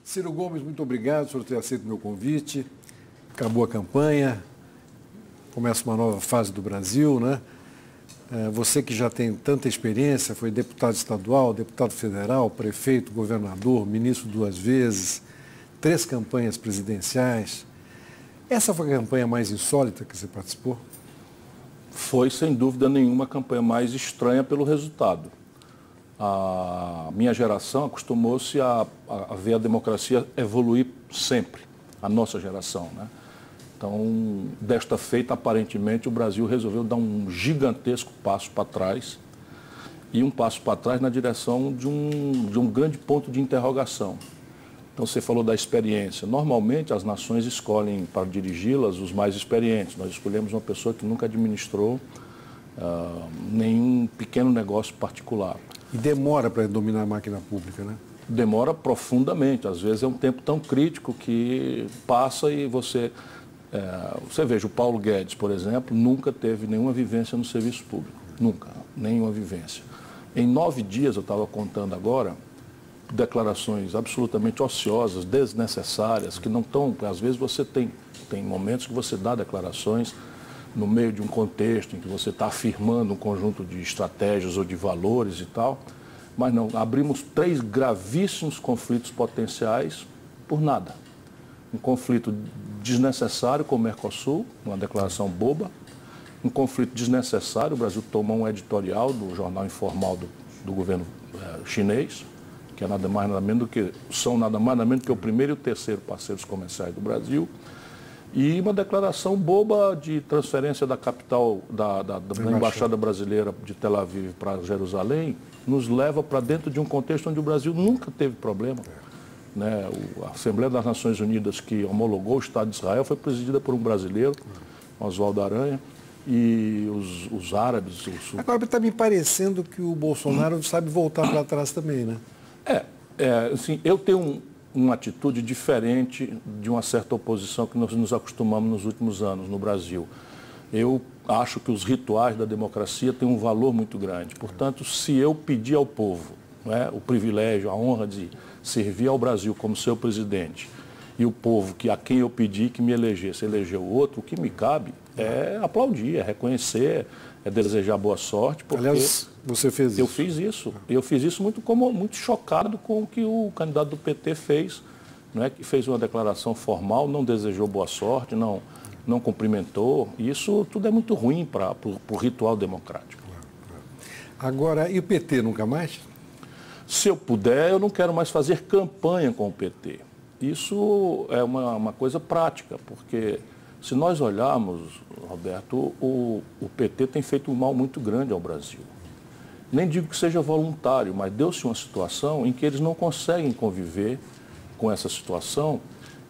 Ciro Gomes, muito obrigado por ter aceito o meu convite. Acabou a campanha, começa uma nova fase do Brasil, né? Você que já tem tanta experiência, foi deputado estadual, deputado federal, prefeito, governador, ministro 2 vezes, 3 campanhas presidenciais. Essa foi a campanha mais insólita que você participou? Foi, sem dúvida nenhuma, a campanha mais estranha pelo resultado. A minha geração acostumou-se a ver a democracia evoluir sempre, a nossa geração, né? Então, desta feita, aparentemente, o Brasil resolveu dar um gigantesco passo para trás e um passo para trás na direção de um grande ponto de interrogação. Então, você falou da experiência. Normalmente, as nações escolhem para dirigi-las os mais experientes. Nós escolhemos uma pessoa que nunca administrou nenhum pequeno negócio particular. E demora para dominar a máquina pública, né? Demora profundamente. Às vezes é um tempo tão crítico que passa e você veja, o Paulo Guedes, por exemplo, nunca teve nenhuma vivência no serviço público. Nunca, nenhuma vivência. Em 9 dias, eu estava contando agora, declarações absolutamente ociosas, desnecessárias, que não estão... Às vezes você tem momentos que você dá declarações no meio de um contexto em que você está afirmando um conjunto de estratégias ou de valores e tal, mas não, abrimos 3 gravíssimos conflitos potenciais por nada. Um conflito desnecessário com o Mercosul, uma declaração boba, um conflito desnecessário, o Brasil tomou um editorial do jornal informal do governo chinês, que é nada mais nada menos do que, são nada mais nada menos do que o primeiro e o terceiro parceiros comerciais do Brasil, e uma declaração boba de transferência da capital, da Embaixada Brasileira de Tel Aviv para Jerusalém, nos leva para dentro de um contexto onde o Brasil nunca teve problema. Né? A Assembleia das Nações Unidas, que homologou o Estado de Israel, foi presidida por um brasileiro, Oswaldo Aranha, e os árabes... Agora está me parecendo que o Bolsonaro sabe voltar para trás também, né? Assim, eu tenho uma atitude diferente de uma certa oposição que nós nos acostumamos nos últimos anos no Brasil. Eu acho que os rituais da democracia têm um valor muito grande. Portanto, se eu pedir ao povo, né, o privilégio, a honra de servir ao Brasil como seu presidente, e o povo a quem eu pedi que me elegesse, elegeu outro, o que me cabe é aplaudir, é reconhecer, é desejar boa sorte, porque... Aliás, você fez isso. Eu fiz isso. Eu fiz isso muito chocado com o que o candidato do PT fez, né, que fez uma declaração formal, não desejou boa sorte, não cumprimentou. Isso tudo é muito ruim para o ritual democrático. Agora, e o PT nunca mais? Se eu puder, eu não quero mais fazer campanha com o PT. Isso é uma coisa prática, porque se nós olharmos, Roberto, o PT tem feito um mal muito grande ao Brasil. Nem digo que seja voluntário, mas deu-se uma situação em que eles não conseguem conviver com essa situação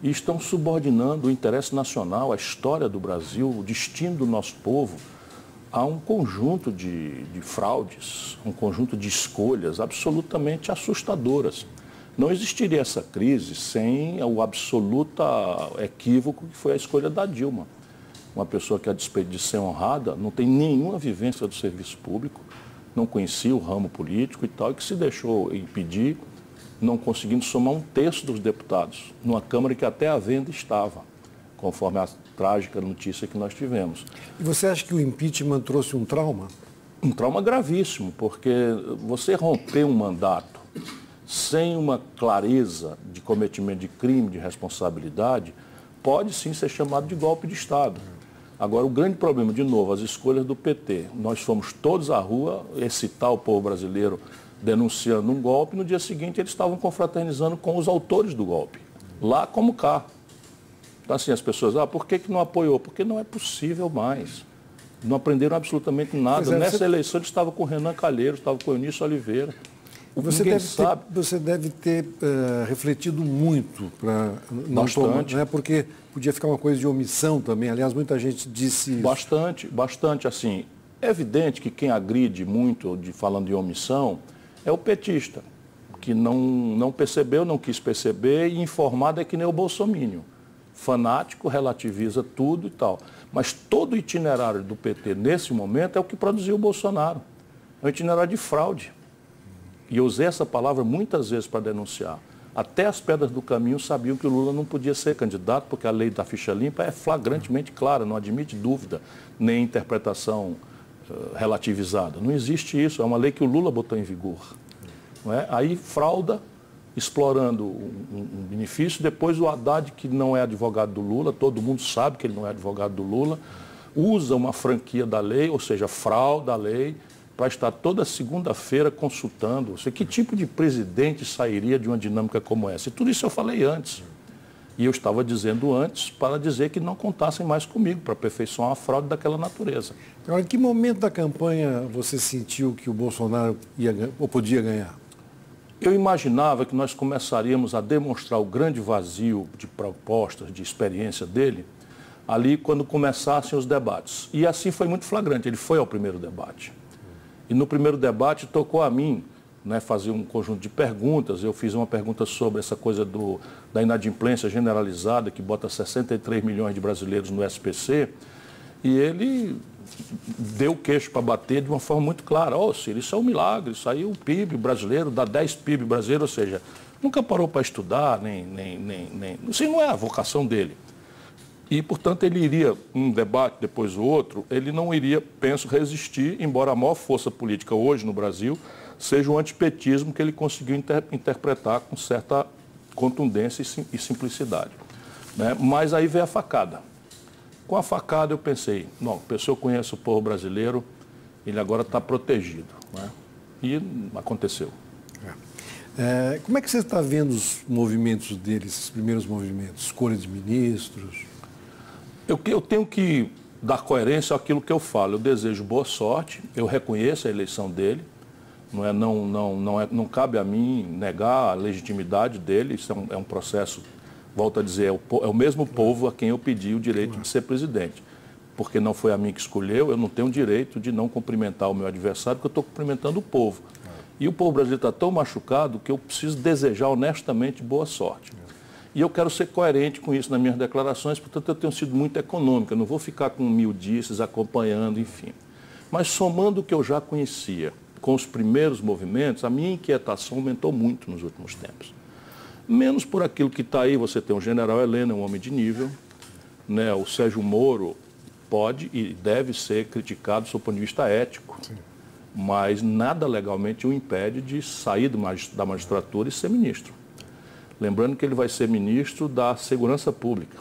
e estão subordinando o interesse nacional, a história do Brasil, o destino do nosso povo, a um conjunto de fraudes, um conjunto de escolhas absolutamente assustadoras. Não existiria essa crise sem o absoluto equívoco que foi a escolha da Dilma. Uma pessoa que, a despeito de ser honrada, não tem nenhuma vivência do serviço público, não conhecia o ramo político e tal, e que se deixou impedir, não conseguindo somar 1/3 dos deputados, numa Câmara que até à venda estava, conforme a trágica notícia que nós tivemos. E você acha que o impeachment trouxe um trauma? Um trauma gravíssimo, porque você romper um mandato sem uma clareza de cometimento de crime, de responsabilidade, pode sim ser chamado de golpe de Estado. Agora, o grande problema, de novo, as escolhas do PT. Nós fomos todos à rua excitar o povo brasileiro denunciando um golpe, no dia seguinte eles estavam confraternizando com os autores do golpe, lá como cá. Então, assim, as pessoas, por que não apoiou? Porque não é possível mais. Não aprenderam absolutamente nada. Nessa eleição eles estavam com o Renan Calheiros, estavam com o Eunício Oliveira. Você deve ter refletido muito para não tomar, né? Porque podia ficar uma coisa de omissão também. Aliás, muita gente disse isso. Bastante. Assim, é evidente que quem agride muito, falando de omissão, é o petista, que não percebeu, não quis perceber, e informado é que nem o bolsomínio. Fanático, relativiza tudo e tal. Mas todo o itinerário do PT nesse momento é o que produziu o Bolsonaro. É um itinerário de fraude. E eu usei essa palavra muitas vezes para denunciar. Até as pedras do caminho sabiam que o Lula não podia ser candidato, porque a lei da ficha limpa é flagrantemente clara, não admite dúvida, nem interpretação relativizada. Não existe isso, é uma lei que o Lula botou em vigor. Não é? Aí frauda, explorando um benefício, depois o Haddad, que não é advogado do Lula, todo mundo sabe que ele não é advogado do Lula, usa uma franquia da lei, ou seja, frauda a lei, para estar toda segunda-feira consultando. Que tipo de presidente sairia de uma dinâmica como essa? E tudo isso eu falei antes. E eu estava dizendo antes para dizer que não contassem mais comigo para aperfeiçoar uma fraude daquela natureza. Agora, em que momento da campanha você sentiu que o Bolsonaro ia ou podia ganhar? Eu imaginava que nós começaríamos a demonstrar o grande vazio de propostas, de experiência dele, ali quando começassem os debates. E assim foi muito flagrante, ele foi ao primeiro debate. E no primeiro debate tocou a mim, né, fazer um conjunto de perguntas. Eu fiz uma pergunta sobre essa coisa da inadimplência generalizada, que bota 63 milhões de brasileiros no SPC, e ele deu o queixo para bater de uma forma muito clara. Ciro, isso é um milagre, isso aí o PIB brasileiro dá 10 PIB brasileiro, ou seja, nunca parou para estudar, isso não é a vocação dele. E, portanto, ele iria, um debate, depois o outro, ele não iria, penso, resistir, embora a maior força política hoje no Brasil seja o antipetismo que ele conseguiu interpretar com certa contundência e simplicidade. Né? Mas aí veio a facada. Com a facada eu pensei, não, a pessoa conhece o povo brasileiro, ele agora está protegido. Né? E aconteceu. Como é que você está vendo os movimentos dele, esses primeiros movimentos, escolha de ministros? Eu tenho que dar coerência àquilo que eu falo. Eu desejo boa sorte, eu reconheço a eleição dele, não cabe a mim negar a legitimidade dele, isso é um processo, volto a dizer, é o mesmo povo a quem eu pedi o direito de ser presidente. Porque não foi a mim que escolheu, eu não tenho o direito de não cumprimentar o meu adversário, porque eu estou cumprimentando o povo. E o povo brasileiro está tão machucado que eu preciso desejar honestamente boa sorte. E eu quero ser coerente com isso nas minhas declarações, portanto eu tenho sido muito econômica, não vou ficar com miudices acompanhando, enfim. Mas somando o que eu já conhecia com os primeiros movimentos, a minha inquietação aumentou muito nos últimos tempos. Menos por aquilo que está aí, você tem o general Helena, um homem de nível, né? O Sérgio Moro pode e deve ser criticado do seu ponto de vista ético, sim, mas nada legalmente o impede de sair da magistratura e ser ministro. Lembrando que ele vai ser ministro da Segurança Pública.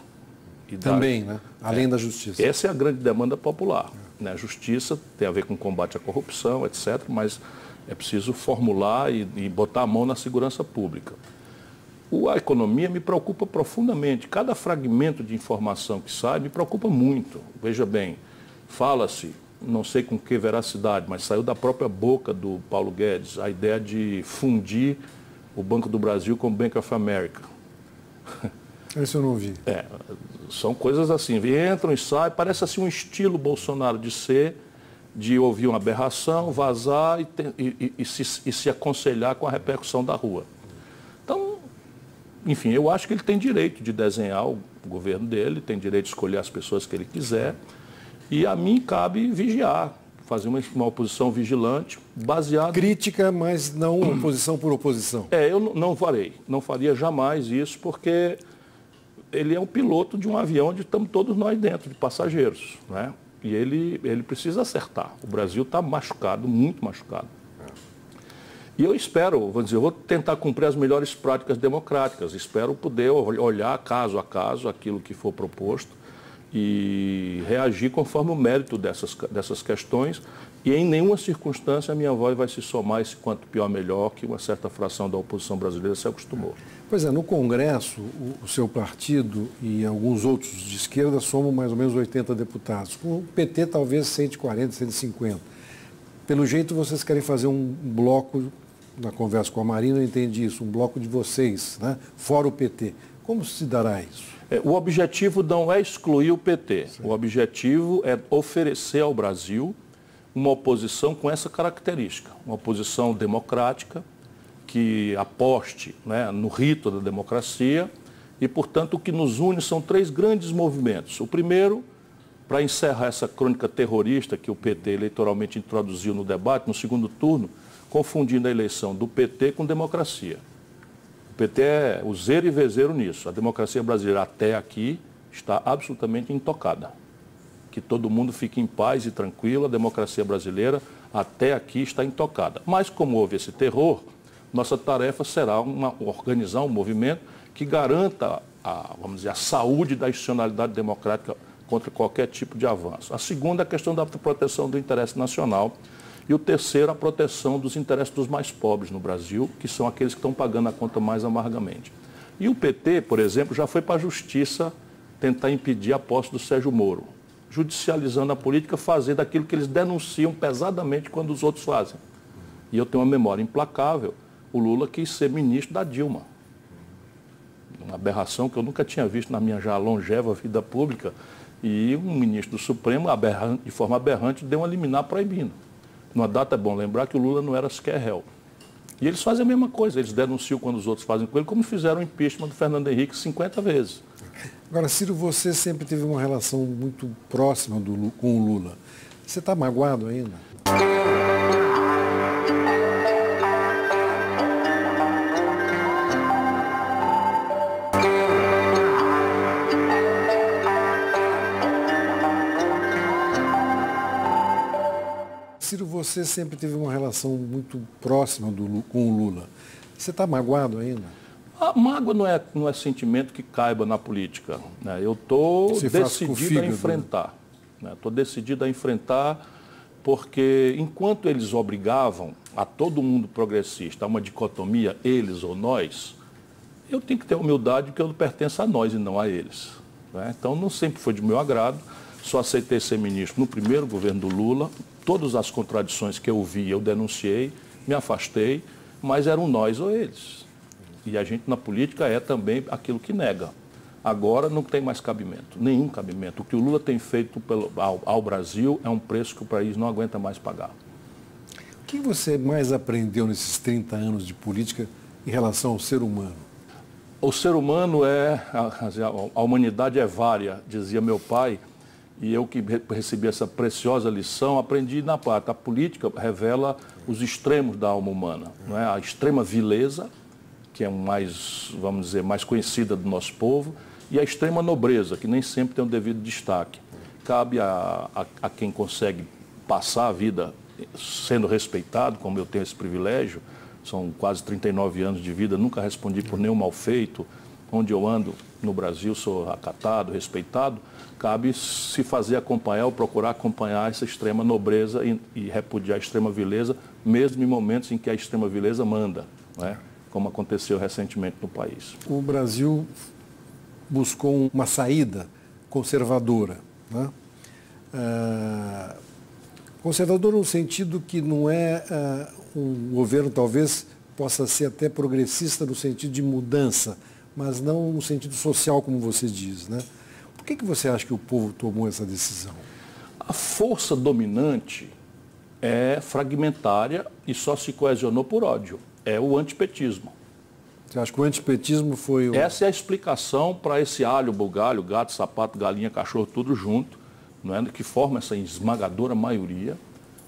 Também, né? Além da Justiça. Essa é a grande demanda popular. Né? A Justiça tem a ver com combate à corrupção, etc., mas é preciso formular e botar a mão na segurança pública. A economia me preocupa profundamente. Cada fragmento de informação que sai me preocupa muito. Veja bem, fala-se, não sei com que veracidade, mas saiu da própria boca do Paulo Guedes a ideia de fundir o Banco do Brasil com o Bank of America. Isso eu não ouvi. São coisas assim, entram e saem, parece assim um estilo Bolsonaro de ser, de ouvir uma aberração, vazar e se aconselhar com a repercussão da rua. Então, enfim, eu acho que ele tem direito de desenhar o governo dele, tem direito de escolher as pessoas que ele quiser, e a mim cabe vigiar, fazer uma oposição vigilante, baseada... Crítica, mas não oposição por oposição. Eu não faria jamais isso, porque ele é um piloto de um avião onde estamos todos nós dentro, de passageiros, né? E ele precisa acertar. O Brasil está machucado, muito machucado. E eu espero, vou tentar cumprir as melhores práticas democráticas, espero poder olhar caso a caso aquilo que for proposto e reagir conforme o mérito dessas questões, e em nenhuma circunstância a minha voz vai se somar esse quanto pior melhor que uma certa fração da oposição brasileira se acostumou. Pois é, no Congresso, o seu partido e alguns outros de esquerda somam mais ou menos 80 deputados. O PT talvez 140, 150. Pelo jeito vocês querem fazer um bloco, na conversa com a Marina eu entendi isso, um bloco de vocês, né? Fora o PT. Como se dará isso? O objetivo não é excluir o PT. Sim. O objetivo é oferecer ao Brasil uma oposição com essa característica. Uma oposição democrática, que aposte, né, no rito da democracia e, portanto, o que nos une são três grandes movimentos. O primeiro, para encerrar essa crônica terrorista que o PT eleitoralmente introduziu no debate, no segundo turno, confundindo a eleição do PT com democracia. PT é o zero e vezeiro nisso. A democracia brasileira até aqui está absolutamente intocada. Que todo mundo fique em paz e tranquilo, a democracia brasileira até aqui está intocada. Mas como houve esse terror, nossa tarefa será organizar um movimento que garanta vamos dizer, a saúde da institucionalidade democrática contra qualquer tipo de avanço. A segunda é a questão da proteção do interesse nacional. E o terceiro, a proteção dos interesses dos mais pobres no Brasil, que são aqueles que estão pagando a conta mais amargamente. E o PT, por exemplo, já foi para a justiça tentar impedir a posse do Sérgio Moro, judicializando a política, fazendo aquilo que eles denunciam pesadamente quando os outros fazem. E eu tenho uma memória implacável. O Lula quis ser ministro da Dilma. Uma aberração que eu nunca tinha visto na minha já longeva vida pública. E um ministro do Supremo, de forma aberrante, deu uma liminar proibindo. Numa data é bom lembrar que o Lula não era sequer réu. E eles fazem a mesma coisa, eles denunciam quando os outros fazem com ele, como fizeram o impeachment do Fernando Henrique 50 vezes. Agora, Ciro, você sempre teve uma relação muito próxima com o Lula. Você está magoado ainda? Ciro, você sempre teve uma relação muito próxima com o Lula. Você está magoado ainda? A mágoa não é sentimento que caiba na política, né? Eu estou decidido a enfrentar. Estou decidido a enfrentar porque enquanto eles obrigavam a todo mundo progressista a uma dicotomia, eles ou nós, eu tenho que ter humildade porque eu pertenço a nós e não a eles, né? Então não sempre foi de meu agrado. Só aceitei ser ministro no primeiro governo do Lula. Todas as contradições que eu vi, eu denunciei, me afastei, mas eram nós ou eles. E a gente na política é também aquilo que nega. Agora não tem mais cabimento, nenhum cabimento. O que o Lula tem feito ao Brasil é um preço que o país não aguenta mais pagar. O que você mais aprendeu nesses 30 anos de política em relação ao ser humano? O ser humano a humanidade é vária, dizia meu pai. E eu que recebi essa preciosa lição, aprendi na parte. A política revela os extremos da alma humana, não é? A extrema vileza, que é vamos dizer, mais conhecida do nosso povo, e a extrema nobreza, que nem sempre tem o devido destaque. Cabe a quem consegue passar a vida sendo respeitado, como eu tenho esse privilégio, são quase 39 anos de vida, nunca respondi por nenhum mal feito, onde eu ando no Brasil sou acatado, respeitado, cabe se fazer acompanhar ou procurar acompanhar essa extrema nobreza e repudiar a extrema vileza, mesmo em momentos em que a extrema vileza manda, né? Como aconteceu recentemente no país. O Brasil buscou uma saída conservadora, né? Conservadora no sentido que não é um governo talvez possa ser até progressista no sentido de mudança, mas não no sentido social, como você diz, né? Por que você acha que o povo tomou essa decisão? A força dominante é fragmentária e só se coesionou por ódio. É o antipetismo. Você acha que o antipetismo foi o... Essa é a explicação para esse alho, bugalho, gato, sapato, galinha, cachorro, tudo junto, não é? Que forma essa esmagadora maioria,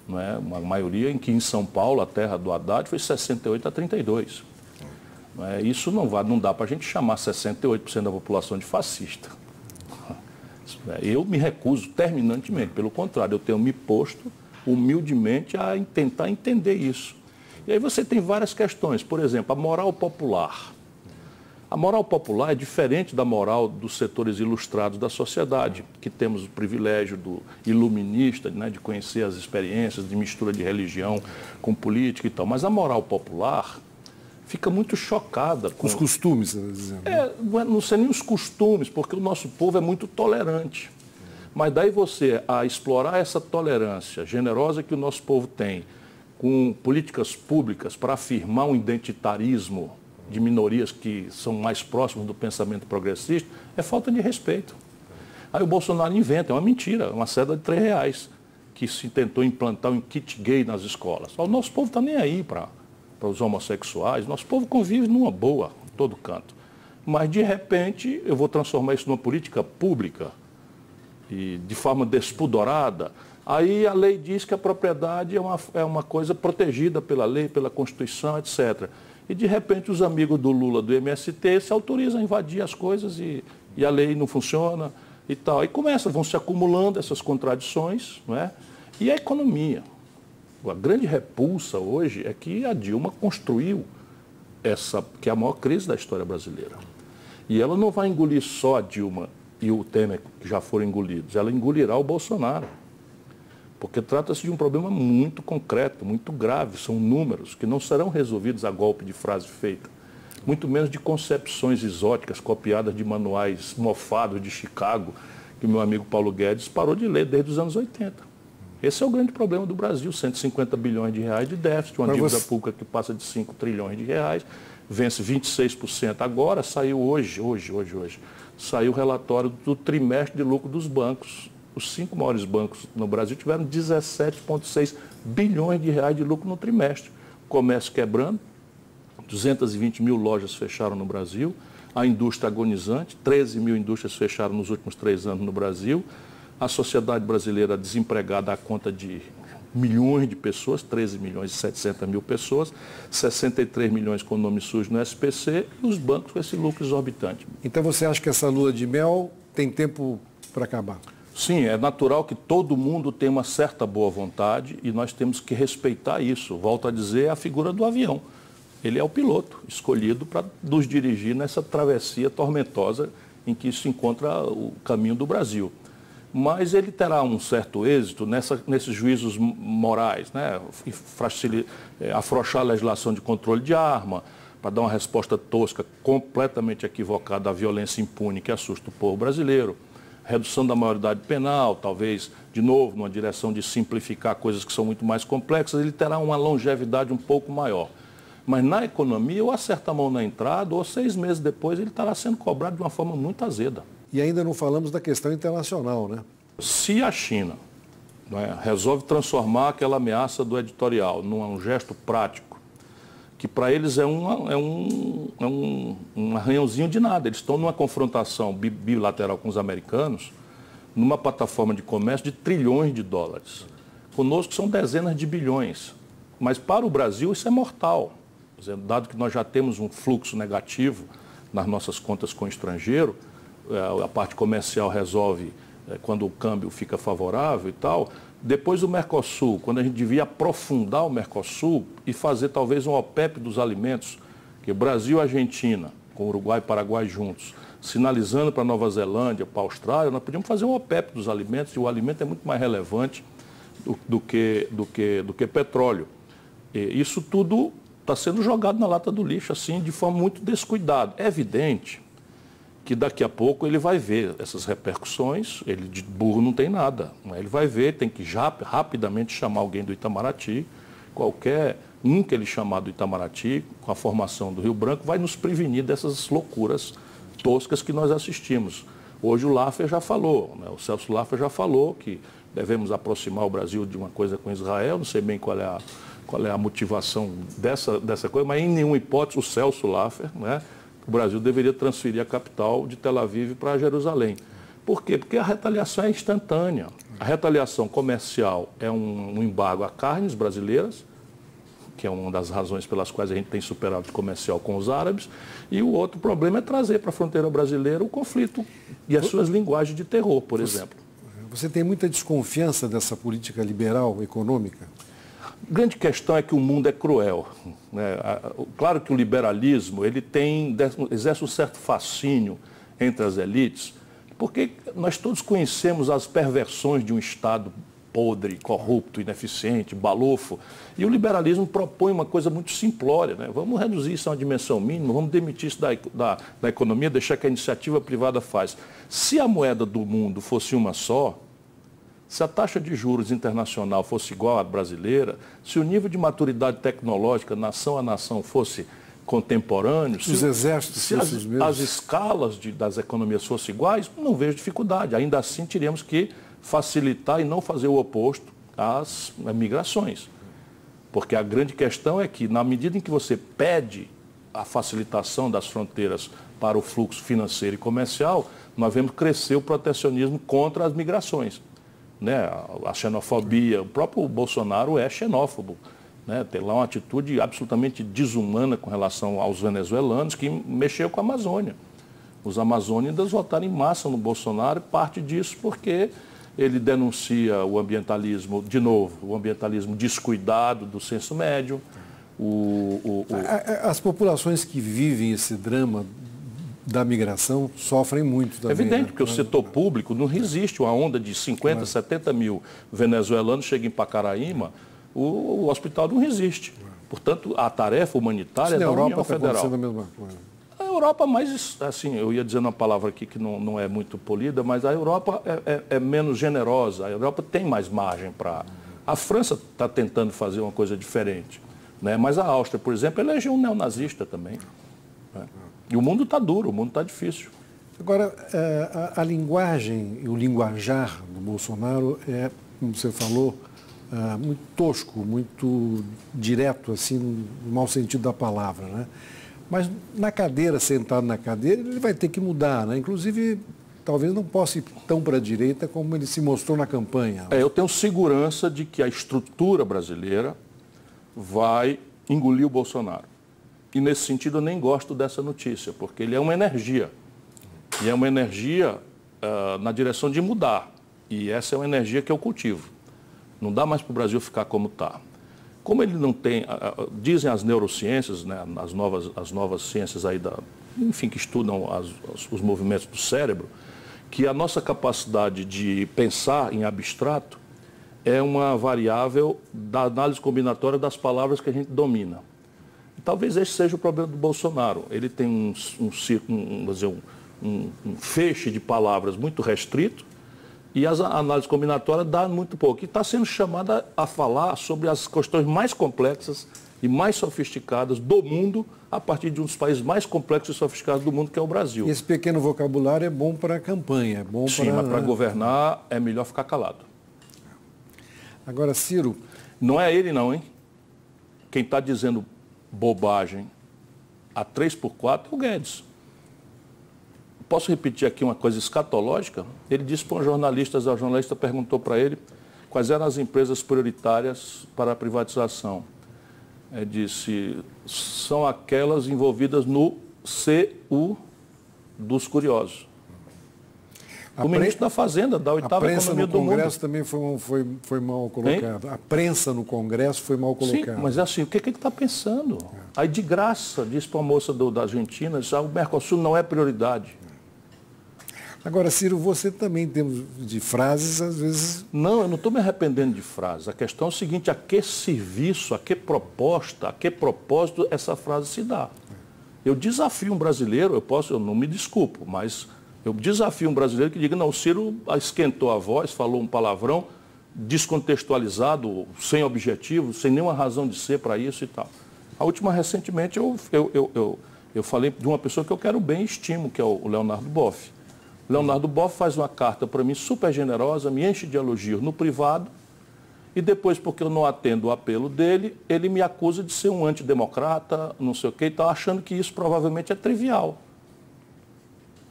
não é? Uma maioria em que em São Paulo, a terra do Haddad, foi 68-32. Não é? Isso não dá para a gente chamar 68% da população de fascista. Eu me recuso terminantemente, pelo contrário, eu tenho me posto humildemente a tentar entender isso. E aí você tem várias questões, por exemplo, a moral popular. A moral popular é diferente da moral dos setores ilustrados da sociedade, que temos o privilégio do iluminista, né, de conhecer as experiências de mistura de religião com política e tal. Mas a moral popular fica muito chocada com os costumes, você está dizendo. Não sei nem os costumes, porque o nosso povo é muito tolerante. Mas daí você, a explorar essa tolerância generosa que o nosso povo tem, com políticas públicas para afirmar um identitarismo de minorias que são mais próximas do pensamento progressista, é falta de respeito. Aí o Bolsonaro inventa, é uma mentira, uma cédula de R$3, que se tentou implantar um kit gay nas escolas. O nosso povo está nem aí para os homossexuais, nosso povo convive numa boa, em todo canto. Mas, de repente, eu vou transformar isso numa política pública e de forma despudorada. Aí a lei diz que a propriedade é uma coisa protegida pela lei, pela Constituição, etc. E, de repente, os amigos do Lula, do MST, se autorizam a invadir as coisas e a lei não funciona e tal. E vão se acumulando essas contradições, não é? E a economia. A grande repulsa hoje é que a Dilma construiu essa, que é a maior crise da história brasileira. E ela não vai engolir só a Dilma e o Temer, que já foram engolidos, ela engolirá o Bolsonaro. Porque trata-se de um problema muito concreto, muito grave. São números que não serão resolvidos a golpe de frase feita, muito menos de concepções exóticas copiadas de manuais mofados de Chicago, que o meu amigo Paulo Guedes parou de ler desde os anos 80. Esse é o grande problema do Brasil, 150 bilhões de reais de déficit, uma dívida pública que passa de 5 trilhões de reais, vence 26% agora, saiu hoje, saiu o relatório do trimestre de lucro dos bancos. Os 5 maiores bancos no Brasil tiveram 17,6 bilhões de reais de lucro no trimestre. O comércio quebrando, 220 mil lojas fecharam no Brasil, a indústria agonizante, 13 mil indústrias fecharam nos últimos 3 anos no Brasil, a sociedade brasileira desempregada à conta de milhões de pessoas, 13 milhões e 700 mil pessoas, 63 milhões com nome sujo no SPC e os bancos com esse lucro exorbitante. Então você acha que essa lua de mel tem tempo para acabar? Sim, é natural que todo mundo tenha uma certa boa vontade e nós temos que respeitar isso. Volto a dizer, é a figura do avião. Ele é o piloto escolhido para nos dirigir nessa travessia tormentosa em que se encontra o caminho do Brasil. Mas ele terá um certo êxito nesses juízos morais, né? Afrouxar a legislação de controle de arma, para dar uma resposta tosca, completamente equivocada à violência impune que assusta o povo brasileiro. Redução da maioridade penal, talvez, de novo, numa direção de simplificar coisas que são muito mais complexas, ele terá uma longevidade um pouco maior. Mas na economia, ou acerta a mão na entrada, ou 6 meses depois, ele estará sendo cobrado de uma forma muito azeda. E ainda não falamos da questão internacional, né? Se a China, né, resolve transformar aquela ameaça do editorial num gesto prático, que para eles é um arranhãozinho de nada. Eles estão numa confrontação bilateral com os americanos, numa plataforma de comércio de trilhões de dólares. Conosco são dezenas de bilhões. Mas para o Brasil isso é mortal. Dado que nós já temos um fluxo negativo nas nossas contas com o estrangeiro, a parte comercial resolve quando o câmbio fica favorável e tal. Depois o Mercosul, quando a gente devia aprofundar o Mercosul e fazer talvez um OPEP dos alimentos, que Brasil e Argentina, com Uruguai e Paraguai juntos, sinalizando para Nova Zelândia, para a Austrália, nós podíamos fazer um OPEP dos alimentos, e o alimento é muito mais relevante do que petróleo. E isso tudo está sendo jogado na lata do lixo, assim, de forma muito descuidada. É evidente que daqui a pouco ele vai ver essas repercussões, ele de burro não tem nada, ele vai ver, tem que já rapidamente chamar alguém do Itamaraty, qualquer um que ele chamar do Itamaraty, com a formação do Rio Branco, vai nos prevenir dessas loucuras toscas que nós assistimos. Hoje o Laffer já falou, né? O Celso Laffer já falou que devemos aproximar o Brasil de uma coisa com Israel, não sei bem qual é a motivação dessa coisa, mas em nenhuma hipótese o Celso Laffer, né? O Brasil deveria transferir a capital de Tel Aviv para Jerusalém. Por quê? Porque a retaliação é instantânea. A retaliação comercial é um embargo a carnes brasileiras, que é uma das razões pelas quais a gente tem superávit comercial com os árabes, e o outro problema é trazer para a fronteira brasileira o conflito e as suas linguagens de terror, por exemplo. Você tem muita desconfiança dessa política liberal econômica? A grande questão é que o mundo é cruel, né? Claro que o liberalismo exerce um certo fascínio entre as elites, porque nós todos conhecemos as perversões de um Estado podre, corrupto, ineficiente, balofo, e o liberalismo propõe uma coisa muito simplória, né? Vamos reduzir isso a uma dimensão mínima, vamos demitir isso da economia, deixar que a iniciativa privada faz. Se a moeda do mundo fosse uma só, se a taxa de juros internacional fosse igual à brasileira, se o nível de maturidade tecnológica, nação a nação, fosse contemporâneo, se os exércitos fossem os mesmos, as escalas das economias fossem iguais, não vejo dificuldade. Ainda assim, teríamos que facilitar e não fazer o oposto às migrações. Porque a grande questão é que, na medida em que você pede a facilitação das fronteiras para o fluxo financeiro e comercial, nós vemos crescer o protecionismo contra as migrações. Né? A xenofobia, o próprio Bolsonaro é xenófobo, né? Tem lá uma atitude absolutamente desumana com relação aos venezuelanos, que mexeu com a Amazônia. Os amazônidas votaram em massa no Bolsonaro, parte disso porque ele denuncia o ambientalismo, de novo, o ambientalismo descuidado do senso médio. As populações que vivem esse drama da migração sofrem muito também. É evidente, né? porque o setor público não resiste. Uma onda de 50, 70 mil venezuelanos chega em Pacaraíma, o hospital não resiste. Portanto, a tarefa humanitária é da União Federal. A mesma coisa. A Europa, mais, assim, eu ia dizendo uma palavra aqui que não é muito polida, mas a Europa é menos generosa. A Europa tem mais margem para... A França está tentando fazer uma coisa diferente, né? Mas a Áustria, por exemplo, elegeu um neonazista também. Né? E o mundo está duro, o mundo está difícil. Agora, a linguagem e o linguajar do Bolsonaro é, como você falou, muito tosco, muito direto, assim, no mau sentido da palavra, né? Mas na cadeira, sentado na cadeira, ele vai ter que mudar, né? Inclusive, talvez não possa ir tão para a direita como ele se mostrou na campanha. Eu tenho segurança de que a estrutura brasileira vai engolir o Bolsonaro. E nesse sentido eu nem gosto dessa notícia, porque ele é uma energia. E é uma energia na direção de mudar. E essa é uma energia que eu cultivo. Não dá mais para o Brasil ficar como está. Como ele não tem, dizem as neurociências, né, as novas ciências aí enfim, que estudam os movimentos do cérebro, que a nossa capacidade de pensar em abstrato é uma variável da análise combinatória das palavras que a gente domina. E talvez esse seja o problema do Bolsonaro. Ele tem um feixe de palavras muito restrito, e a análise combinatória dá muito pouco. E está sendo chamada a falar sobre as questões mais complexas e mais sofisticadas do mundo, a partir de um dos países mais complexos e sofisticados do mundo, que é o Brasil. E esse pequeno vocabulário é bom para a campanha, é bom Sim, mas para governar é melhor ficar calado. Agora, Ciro... Não é ele não, hein? Quem está dizendo bobagem a 3x4 é o Guedes. Posso repetir aqui uma coisa escatológica? Ele disse para um jornalista, a jornalista perguntou para ele quais eram as empresas prioritárias para a privatização. Ele disse, são aquelas envolvidas no CU dos curiosos. O ministro da Fazenda, da oitava economia do mundo. A prensa no Congresso também foi mal colocada. A prensa no Congresso foi mal colocada. Sim, mas é assim, o que ele está pensando? Aí de graça, disse para a moça da Argentina, o Mercosul não é prioridade. Agora, Ciro, você também tem de frases, às vezes... Não, eu não estou me arrependendo de frases. A questão é o seguinte, a que serviço, a que proposta, a que propósito essa frase se dá? Eu desafio um brasileiro, eu não me desculpo, mas eu desafio um brasileiro que diga, não, o Ciro esquentou a voz, falou um palavrão descontextualizado, sem objetivo, sem nenhuma razão de ser para isso e tal. A última, recentemente, eu falei de uma pessoa que eu quero bem e estimo, que é o Leonardo Boff. Leonardo Boff faz uma carta para mim super generosa, me enche de elogios no privado, e depois, porque eu não atendo o apelo dele, ele me acusa de ser um antidemocrata, não sei o quê, e está achando que isso provavelmente é trivial.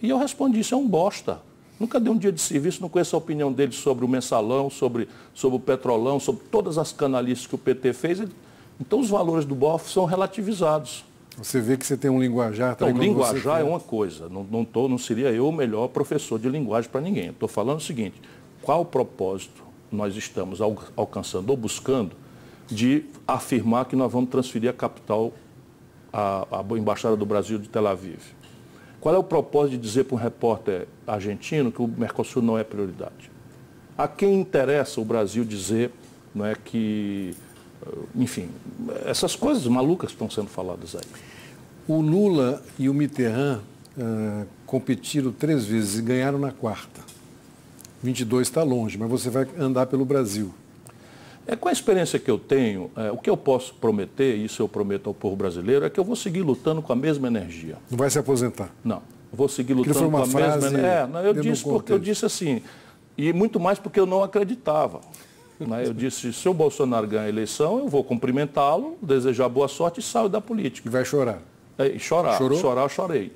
E eu respondi, isso é um bosta. Nunca dei um dia de serviço, não conheço a opinião dele sobre o mensalão, sobre o petrolão, sobre todas as canalices que o PT fez. Então os valores do Boff são relativizados. Você vê que você tem um linguajar... Então, linguajar é uma coisa. Não seria eu o melhor professor de linguagem para ninguém. Estou falando o seguinte, qual o propósito nós estamos alcançando ou buscando de afirmar que nós vamos transferir a capital à Embaixada do Brasil de Tel Aviv? Qual é o propósito de dizer para um repórter argentino que o Mercosul não é prioridade? A quem interessa o Brasil dizer, não é, que... Enfim, essas coisas malucas que estão sendo faladas aí. O Lula e o Mitterrand competiram 3 vezes e ganharam na 4ª. 22 está longe, mas você vai andar pelo Brasil. Com a experiência que eu tenho, o que eu posso prometer, e isso eu prometo ao povo brasileiro, é que eu vou seguir lutando com a mesma energia. Não vai se aposentar? Não, vou seguir lutando com a mesma energia. Eu disse porque eu disse assim, e muito mais porque eu não acreditava. Eu disse, se o Bolsonaro ganhar a eleição, eu vou cumprimentá-lo, desejar boa sorte e saio da política. E vai chorar? Chorar. Chorou? Chorar eu chorei.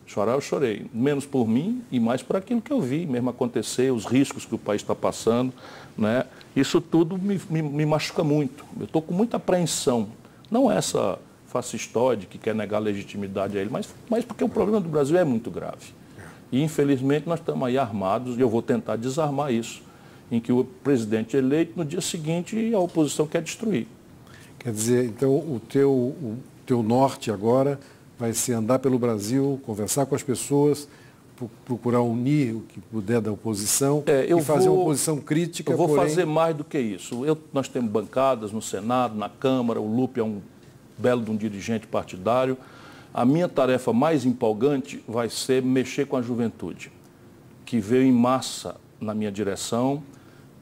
Chorar eu chorei. Menos por mim e mais por aquilo que eu vi mesmo acontecer, os riscos que o país está passando, né? Isso tudo me machuca muito. Eu estou com muita apreensão. Não essa fascistoide que quer negar legitimidade a ele, mas porque o problema do Brasil é muito grave. E, infelizmente, nós estamos aí armados, e eu vou tentar desarmar isso, em que o presidente eleito, no dia seguinte, a oposição quer destruir. Quer dizer, então, o teu norte agora vai ser andar pelo Brasil, conversar com as pessoas, procurar unir o que puder da oposição e fazer uma oposição crítica. Eu vou fazer mais do que isso. Nós temos bancadas no Senado, na Câmara, o Lupe é um belo de um dirigente partidário. A minha tarefa mais empolgante vai ser mexer com a juventude, que veio em massa na minha direção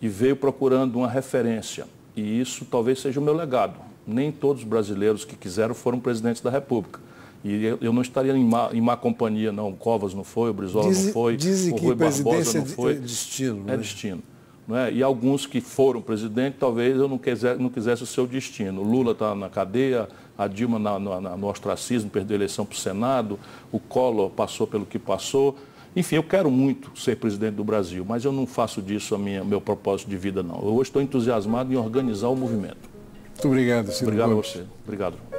e veio procurando uma referência. E isso talvez seja o meu legado. Nem todos os brasileiros que quiseram foram presidentes da República. E eu não estaria em má companhia, não. O Covas não foi, o Brizola não foi, dizem o que Rui Barbosa não foi. É destino. É destino. Não é? E alguns que foram presidente, talvez eu não quisesse o seu destino. O Lula está na cadeia, a Dilma no ostracismo, perdeu a eleição para o Senado, o Collor passou pelo que passou. Enfim, eu quero muito ser presidente do Brasil, mas eu não faço disso meu propósito de vida, não. Eu hoje estou entusiasmado em organizar o movimento. Muito obrigado, Ciro. Obrigado a você. Obrigado.